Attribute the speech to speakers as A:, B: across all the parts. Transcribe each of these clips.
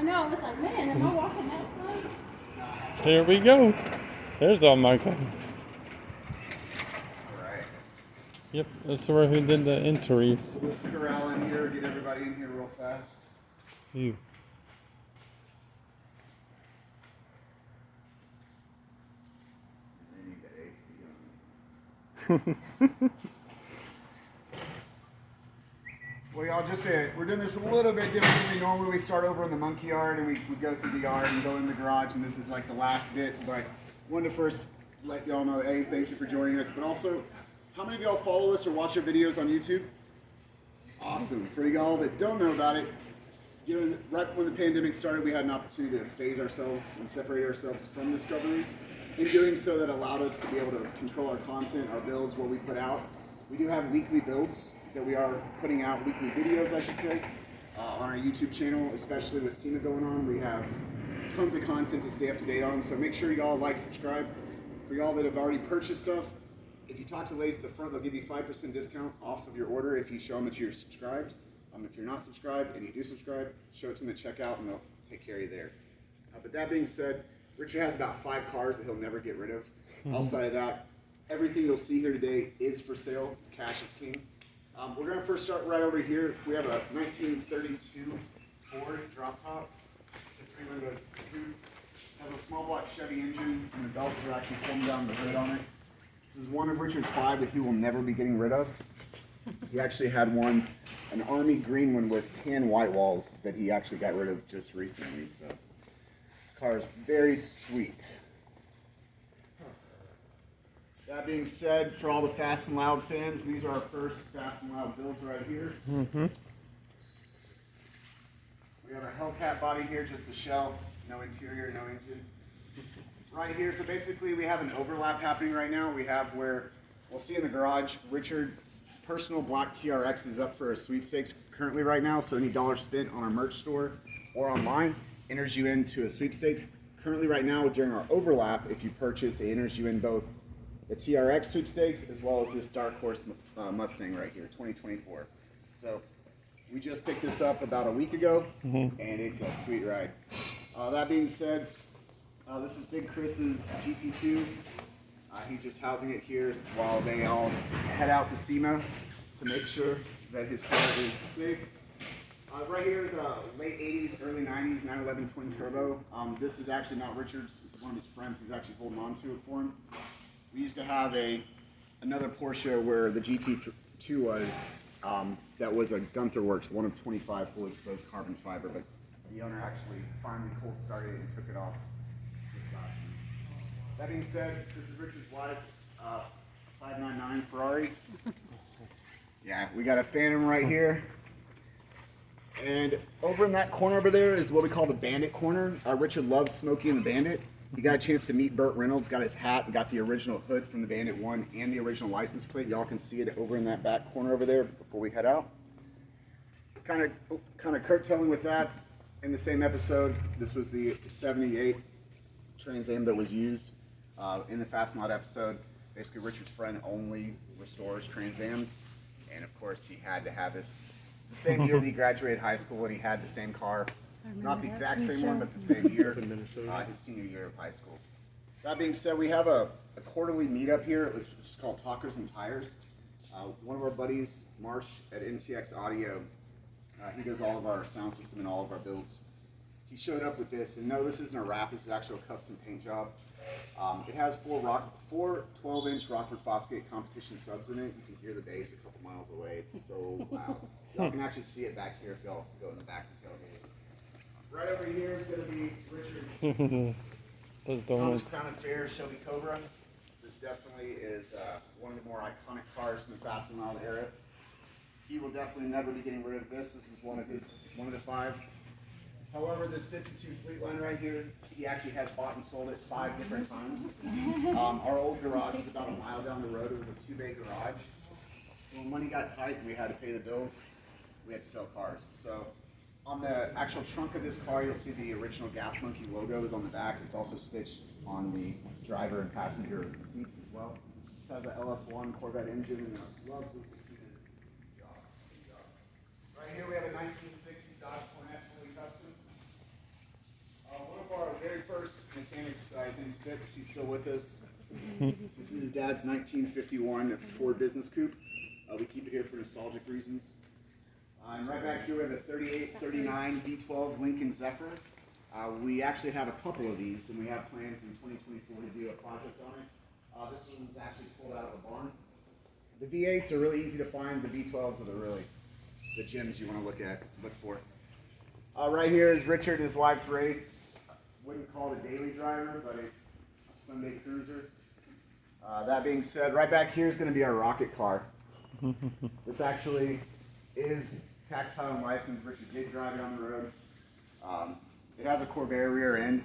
A: know, I was like, man, am I walking that way?
B: Here we go. There's all my guns.
C: Alright.
B: Yep, that's where who did the entries.
C: So let's corral in here, get everybody in here real fast.
B: You.
C: They need the AC on. Well, y'all, we're doing this a little bit differently. Normally we start over in the monkey yard and we go through the yard and go in the garage, and this is like the last bit. But wanted to first let y'all know, A, thank you for joining us, but also, how many of y'all follow us or watch our videos on YouTube? Awesome. For y'all that don't know about it, right when the pandemic started, we had an opportunity to phase ourselves and separate ourselves from Discovery. In doing so, that allowed us to be able to control our content, our builds, what we put out. We do have weekly builds that we are putting out, weekly videos, I should say, on our YouTube channel, especially with SEMA going on. We have tons of content to stay up to date on, so make sure y'all like, subscribe. For y'all that have already purchased stuff, if you talk to the ladies at the front, they'll give you 5% discount off of your order if you show them that you're subscribed. If you're not subscribed and you do subscribe, show it to them at checkout and they'll take care of you there. But that being said, Richard has about 5 cars that he'll never get rid of. Outside of that, everything you'll see here today is for sale. Cash is king. We're going to first start right over here. We have a 1932 Ford drop top. It's a 3-window coupe. Has a small block Chevy engine, and the belts are actually pulling down the hood on it. This is one of Richard's 5 that he will never be getting rid of. He actually had one, an army green one with tan white walls that he actually got rid of just recently. So this car is very sweet. That being said, for all the Fast and Loud fans, these are our first Fast and Loud builds right here. We have a Hellcat body here, just the shell, no interior, no engine. Right here, so basically we have an overlap happening right now. We have where, we'll see in the garage, Richard's personal black TRX is up for a sweepstakes currently right now, so any dollar spent on our merch store or online enters you into a sweepstakes. Currently right now, during our overlap, if you purchase, it enters you in both the TRX sweepstakes as well as this Dark Horse Mustang right here, 2024. So we just picked this up about a week ago, and it's a sweet ride. That being said, this is Big Chris's GT2. He's just housing it here while they all head out to SEMA to make sure that his car is safe. Right here is a late 80s, early 90s 911 twin turbo. This is actually not Richard's. This is one of his friends. He's actually holding on to it for him. We used to have another Porsche where the GT2 was, that was a Gunther Works, one of 25 fully exposed carbon fiber, but the owner actually finally cold started it and took it off this last week. That being said, this is Richard's wife's 599 Ferrari. Yeah, we got a Phantom right here. And over in that corner over there is what we call the Bandit corner. Richard loves Smokey and the Bandit. You got a chance to meet Burt Reynolds, got his hat, and got the original hood from the Bandit 1 and the original license plate. Y'all can see it over in that back corner over there before we head out. Kind of curtailing with that, in the same episode, this was the 78 Trans Am that was used in the Fast and Loud episode. Basically, Richard's friend only restores Trans Ams, and of course, he had to have this. It's the same year that he graduated high school, and he had the same car. Not the exact same one, but the same year, his senior year of high school. That being said, we have a quarterly meetup here. It's just called Talkers and Tires. One of our buddies, Marsh at NTX Audio, he does all of our sound system and all of our builds. He showed up with this, and no, this isn't a wrap. This is actually a custom paint job. It has four 12-inch Rockford Fosgate competition subs in it. You can hear the bass a couple miles away. It's so loud. Y'all can actually see it back here if y'all go in the back of the tailgate. Right over here is going to be Richard's
B: Those donuts.
C: Crown and Fair Shelby Cobra. This definitely is one of the more iconic cars from the Fast and Loud era. He will definitely never be getting rid of this. This is one of the 5. However, this 52 Fleetline right here, he actually has bought and sold it 5 different times. Our old garage is about a mile down the road. It was a 2-bay garage. So when money got tight and we had to pay the bills, we had to sell cars. So on the actual trunk of this car, you'll see the original Gas Monkey logo is on the back. It's also stitched on the driver and passenger seats as well. This has an LS1 Corvette engine and a lovely patinted job. Right here we have a 1960s Dodge Corvette fully custom. our very first mechanic. His name's Fix. He's still with us. This is his dad's 1951 Ford Business Coupe. We keep it here for nostalgic reasons. And right back here we have a 38, 39 V12 Lincoln Zephyr. We actually have a couple of these, and we have plans in 2024 to do a project on it. This one's actually pulled out of a barn. The V8s are really easy to find. The V12s are the gems you want to look for. Right here is Richard and his wife's Wraith. Wouldn't call it a daily driver, but it's a Sunday cruiser. That being said, right back here is going to be our rocket car. This actually is tax title and license. Richard did drive it on the road. It has a Corvair rear end,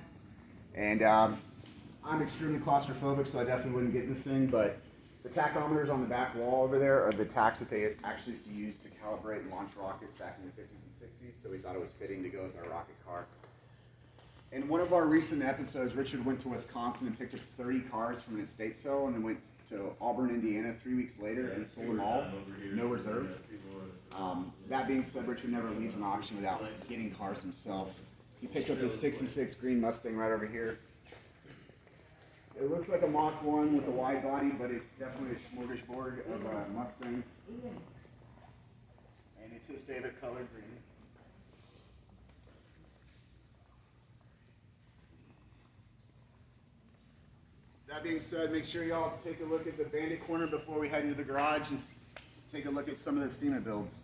C: and I'm extremely claustrophobic, so I definitely wouldn't get in this thing, but the tachometers on the back wall over there are the tachs that they actually used to use to calibrate and launch rockets back in the 50s and 60s, so we thought it was fitting to go with our rocket car. In one of our recent episodes, Richard went to Wisconsin and picked up 30 cars from an estate sale, and then went to Auburn, Indiana 3 weeks later and sold them all, no reserve. That being said, Richard never leaves an auction without getting cars himself. He picked up this 66 green Mustang right over here. It looks like a Mach 1 with a wide body, but it's definitely a smorgasbord of a Mustang. And it's his favorite color, green. That being said, make sure y'all take a look at the Bandit Corner before we head into the garage and take a look at some of the SEMA builds.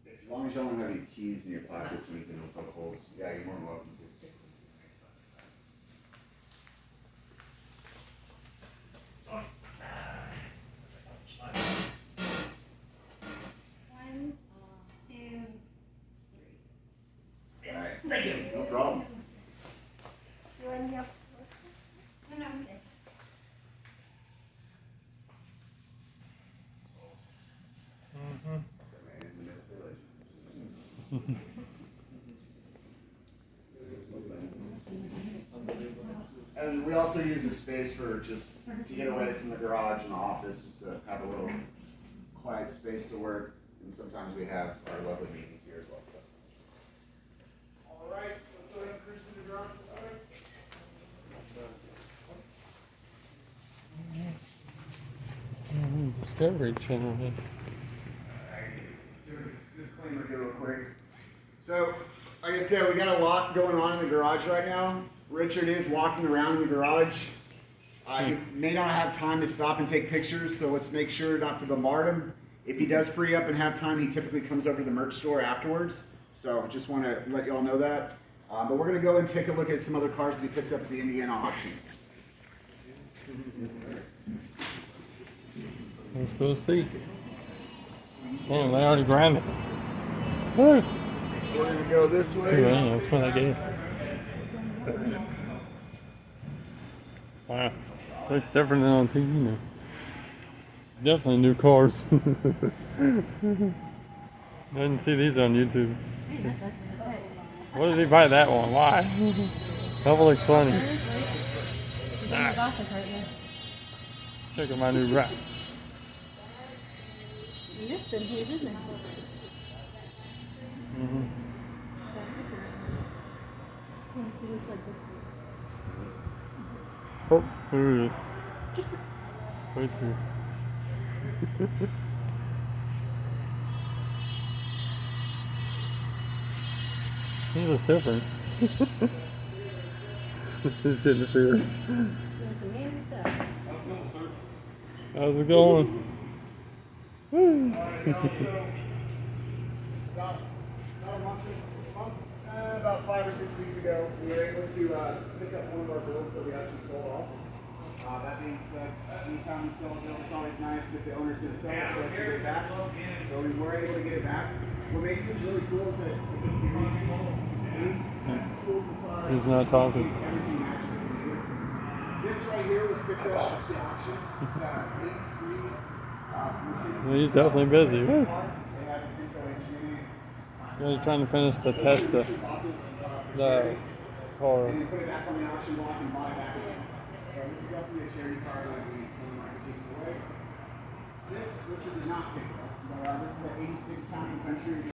C: As long as y'all don't have any keys in your pockets or anything with poke holes, yeah, you're more than welcome to.
A: One, two, three.
C: All right, thank you. No problem.
A: You want me up? No.
C: And we also use this space for just to get away from the garage and the office, just to have a little quiet space to work. And sometimes we have our lovely meetings here as well. So. All right, let's go ahead and cruise to the garage.
B: Discovery Channel.
C: Disclaimer here real quick. So, like I said, we got a lot going on in the garage right now. Richard is walking around in the garage. He may not have time to stop and take pictures, so let's make sure not to bombard him. If he does free up and have time, he typically comes over to the merch store afterwards. So just want to let y'all know that. But we're going to go and take a look at some other cars that he picked up at the Indiana auction.
B: Let's go see. Damn, they already grinded. Woo!
C: We're going to go this way.
B: Yeah, that's what I gave. Wow. Looks different than on TV now. Definitely new cars. I didn't see these on YouTube. What did he buy that one? Why? That one looks funny. Nice. Check out my new wrap.
A: Missed him, he's in there.
B: Mm-hmm. Oh, there it is. Right there. He looks different. He's getting fear. How's it going? Woo!
C: About a month, about 5 or 6 weeks ago, we were able to pick up one of our builds that we actually sold off. That being said, anytime we sell a build, it's always nice if the owner's going to sell it for us to get it back. So we were able to get it back. What makes this really cool is that it's a these tools inside.
B: He's not talking.
C: Everything matches. This right here was picked up at the auction. It's a 83
B: Well, he's definitely busy. Woo.
C: It has a retail engineering.
B: They're trying to finish the test of the car.
C: And then put it back on the auction block and buy it back again. So this is definitely a charity car that we might give away. This, Richard did not pick up, but this is an 86 Town and Country.